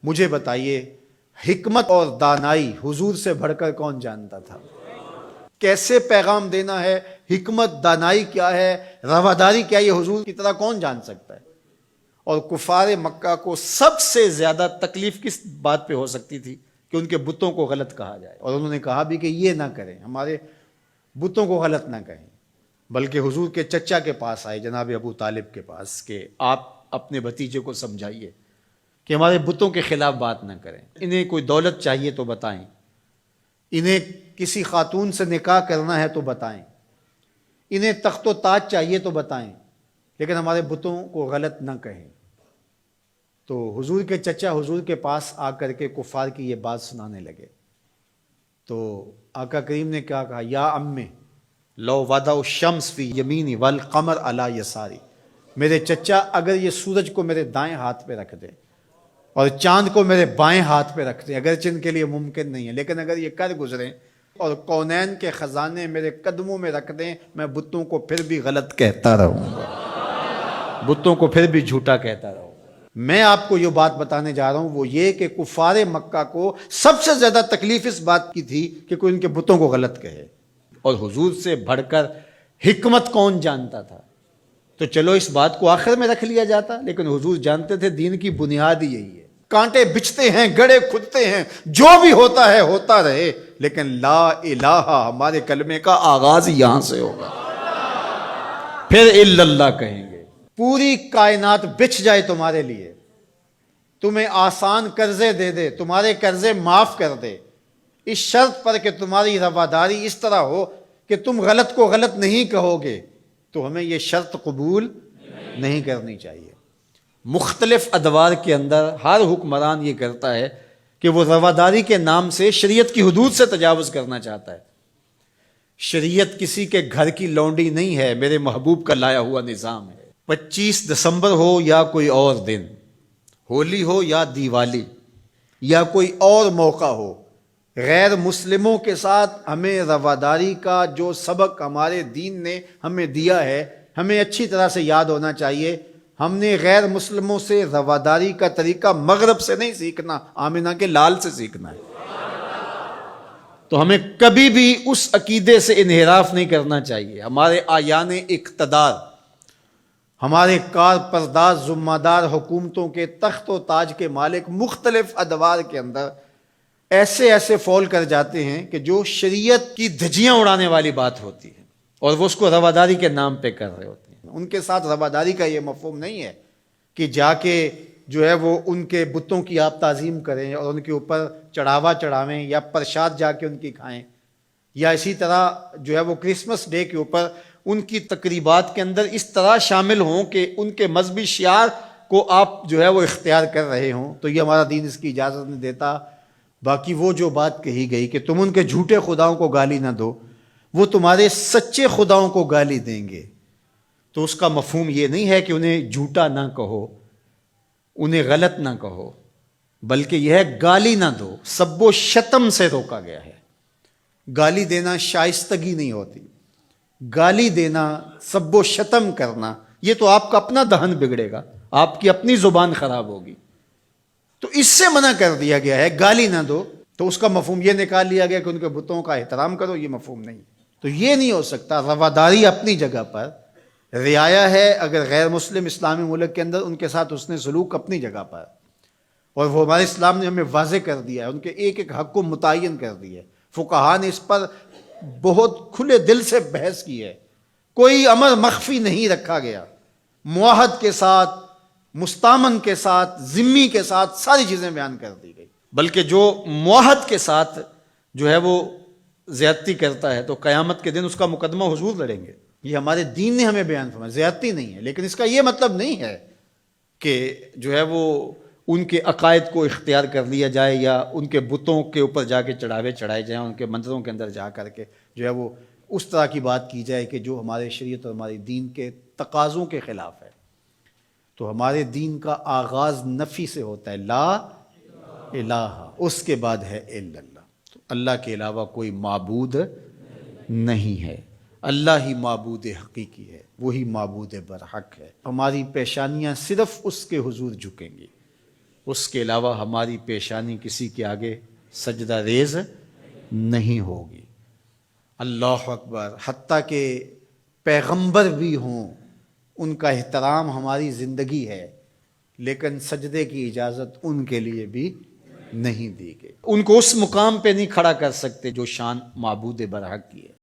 مجھے بتائیے حکمت اور دانائی حضور سے بڑھ کر کون جانتا تھا؟ کیسے پیغام دینا ہے، حکمت دانائی کیا ہے، رواداری کیا ہے، یہ حضور کی طرح کون جان سکتا ہے؟ اور کفار مکہ کو سب سے زیادہ تکلیف کس بات پہ ہو سکتی تھی کہ ان کے بتوں کو غلط کہا جائے، اور انہوں نے کہا بھی کہ یہ نہ کریں، ہمارے بتوں کو غلط نہ کہیں، بلکہ حضور کے چچا کے پاس آئے، جناب ابو طالب کے پاس، کہ آپ اپنے بھتیجے کو سمجھائیے کہ ہمارے بتوں کے خلاف بات نہ کریں، انہیں کوئی دولت چاہیے تو بتائیں، انہیں کسی خاتون سے نکاح کرنا ہے تو بتائیں، انہیں تخت و تاج چاہیے تو بتائیں، لیکن ہمارے بتوں کو غلط نہ کہیں۔ تو حضور کے چچا حضور کے پاس آ کر کے کفار کی یہ بات سنانے لگے، تو آقا کریم نے کیا کہا؟ یا امی لو وضع الشمس فی یمینی والقمر علی یساری، میرے چچا اگر یہ سورج کو میرے دائیں ہاتھ پہ رکھ دیں اور چاند کو میرے بائیں ہاتھ پہ رکھ دیں، اگرچہ ان کے لیے ممکن نہیں ہے، لیکن اگر یہ کر گزریں اور کونین کے خزانے میرے قدموں میں رکھ دیں، میں بتوں کو پھر بھی غلط کہتا رہوں گا، بتوں کو پھر بھی جھوٹا کہتا رہوں گا۔ میں آپ کو یہ بات بتانے جا رہا ہوں وہ یہ کہ کفار مکہ کو سب سے زیادہ تکلیف اس بات کی تھی کہ کوئی ان کے بتوں کو غلط کہے، اور حضور سے بڑھ کر حکمت کون جانتا تھا؟ تو چلو اس بات کو آخر میں رکھ لیا جاتا، لیکن حضور جانتے تھے دین کی بنیاد ہی یہی ہے، کانٹے بچھتے ہیں، گڑے کھدتے ہیں، جو بھی ہوتا ہے ہوتا رہے، لیکن لا الہ ہمارے کلمے کا آغاز یہاں سے ہوگا، پھر الا اللہ کہیں گے۔ پوری کائنات بچھ جائے تمہارے لیے، تمہیں آسان قرضے دے دے، تمہارے قرضے معاف کر دے، اس شرط پر کہ تمہاری رواداری اس طرح ہو کہ تم غلط کو غلط نہیں کہو گے، تو ہمیں یہ شرط قبول نہیں کرنی چاہیے۔ مختلف ادوار کے اندر ہر حکمران یہ کرتا ہے کہ وہ رواداری کے نام سے شریعت کی حدود سے تجاوز کرنا چاہتا ہے۔ شریعت کسی کے گھر کی لونڈی نہیں ہے، میرے محبوب کا لایا ہوا نظام ہے۔ 25 دسمبر ہو یا کوئی اور دن، ہولی ہو یا دیوالی یا کوئی اور موقع ہو، غیر مسلموں کے ساتھ ہمیں رواداری کا جو سبق ہمارے دین نے ہمیں دیا ہے ہمیں اچھی طرح سے یاد ہونا چاہیے۔ ہم نے غیر مسلموں سے رواداری کا طریقہ مغرب سے نہیں سیکھنا، آمنہ کے لال سے سیکھنا ہے۔ تو ہمیں کبھی بھی اس عقیدے سے انحراف نہیں کرنا چاہیے۔ ہمارے آیان اقتدار، ہمارے کار پرداز ذمہ دار حکومتوں کے تخت و تاج کے مالک مختلف ادوار کے اندر ایسے فول کر جاتے ہیں کہ جو شریعت کی دھجیاں اڑانے والی بات ہوتی ہے، اور وہ اس کو رواداری کے نام پہ کر رہے ہوتے ہیں۔ ان کے ساتھ رواداری کا یہ مفہوم نہیں ہے کہ جا کے جو ہے وہ ان کے بتوں کی آپ تعظیم کریں اور ان کے اوپر چڑھاوا چڑھاویں یا پرشاد جا کے ان کی کھائیں، یا اسی طرح جو ہے وہ کرسمس ڈے کے اوپر ان کی تقریبات کے اندر اس طرح شامل ہوں کہ ان کے مذہبی شعار کو آپ جو ہے وہ اختیار کر رہے ہوں، تو یہ ہمارا دین اس کی اجازت نہیں دیتا۔ باقی وہ جو بات کہی گئی کہ تم ان کے جھوٹے خداؤں کو گالی نہ دو، وہ تمہارے سچے خداؤں کو گالی دیں گے، تو اس کا مفہوم یہ نہیں ہے کہ انہیں جھوٹا نہ کہو، انہیں غلط نہ کہو، بلکہ یہ ہے گالی نہ دو۔ سب و شتم سے روکا گیا ہے۔ گالی دینا شائستگی نہیں ہوتی، گالی دینا، سب و شتم کرنا، یہ تو آپ کا اپنا دہن بگڑے گا، آپ کی اپنی زبان خراب ہوگی، تو اس سے منع کر دیا گیا ہے گالی نہ دو۔ تو اس کا مفہوم یہ نکال لیا گیا کہ ان کے بتوں کا احترام کرو، یہ مفہوم نہیں۔ تو یہ نہیں ہو سکتا۔ رواداری اپنی جگہ پر، رعایا ہے اگر غیر مسلم اسلامی ملک کے اندر ان کے ساتھ حسن سلوک اپنی جگہ پر، اور وہ ہمارے اسلام نے ہمیں واضح کر دیا ہے، ان کے ایک ایک حق کو متعین کر دیا ہے۔ فقہا نے اس پر بہت کھلے دل سے بحث کی ہے، کوئی امر مخفی نہیں رکھا گیا، معاہد کے ساتھ، مستامن کے ساتھ، ذمی کے ساتھ ساری چیزیں بیان کر دی گئی، بلکہ جو معاہد کے ساتھ جو ہے وہ زیادتی کرتا ہے تو قیامت کے دن اس کا مقدمہ حضور لڑیں گے۔ یہ ہمارے دین نے ہمیں بیان فرمایا، زیادتی نہیں ہے، لیکن اس کا یہ مطلب نہیں ہے کہ جو ہے وہ ان کے عقائد کو اختیار کر لیا جائے یا ان کے بتوں کے اوپر جا کے چڑھاوے چڑھائے جائیں، ان کے مندروں کے اندر جا کر کے جو ہے وہ اس طرح کی بات کی جائے کہ جو ہمارے شریعت اور ہمارے دین کے تقاضوں کے خلاف ہے۔ تو ہمارے دین کا آغاز نفی سے ہوتا ہے، لا الہ، اس کے بعد ہے الا اللہ، تو اللہ کے علاوہ کوئی معبود نہیں ہے، اللہ ہی معبود حقیقی ہے، وہی معبود برحق ہے۔ ہماری پیشانیاں صرف اس کے حضور جھکیں گی، اس کے علاوہ ہماری پیشانی کسی کے آگے سجدہ ریز نہیں ہوگی۔ اللہ اکبر، حتیٰ کہ پیغمبر بھی ہوں ان کا احترام ہماری زندگی ہے، لیکن سجدے کی اجازت ان کے لیے بھی نہیں دی گئی۔ ان کو اس مقام پہ نہیں کھڑا کر سکتے جو شان معبود برحق کی ہے۔